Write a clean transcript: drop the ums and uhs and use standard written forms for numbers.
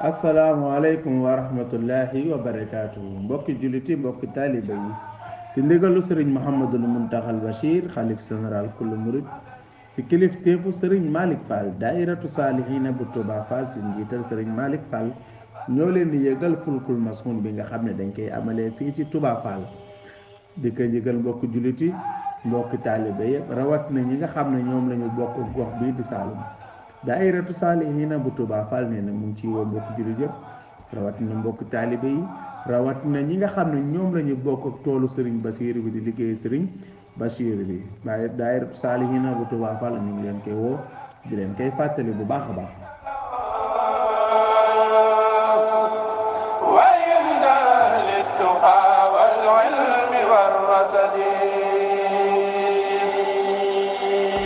asalaamaaleykum wa rahmatullahi wa barakaatu mbokki julliti mbokki taaliba yi si ndigalu sëriñ Mouhamadul Muntaxal Bachir xalif général kullu murid si kilifteefu sëriñ Malick Fall daairatu saalihina bu Touba Fall si njiital sëriñ Malick Fall ñoo leen di yëgal fulkul masuun bi nga xam ne dañ koy amalee fii ci Touba Fall di ko yëgal mbokki julliti mbokki taaliba yëpp rawat na ñi nga xam ne ñoom la ñu bokk gox bii di Saalum daairatu saalihina bu Touba Fall nee na mu ngi ciy woo mbokk jullit yëpp rawat na mbokk taalibe yi rawat na ñi nga xam ne ñoom la ñu bokk ak toolu Serigne Bachir bi di liggéey Serigne Bachir bi waaye daairatu saalihina bu Touba Fall ñu ngi leen koy woo di leen koy fàttali bu baax a baax. وإن للتقى والعلم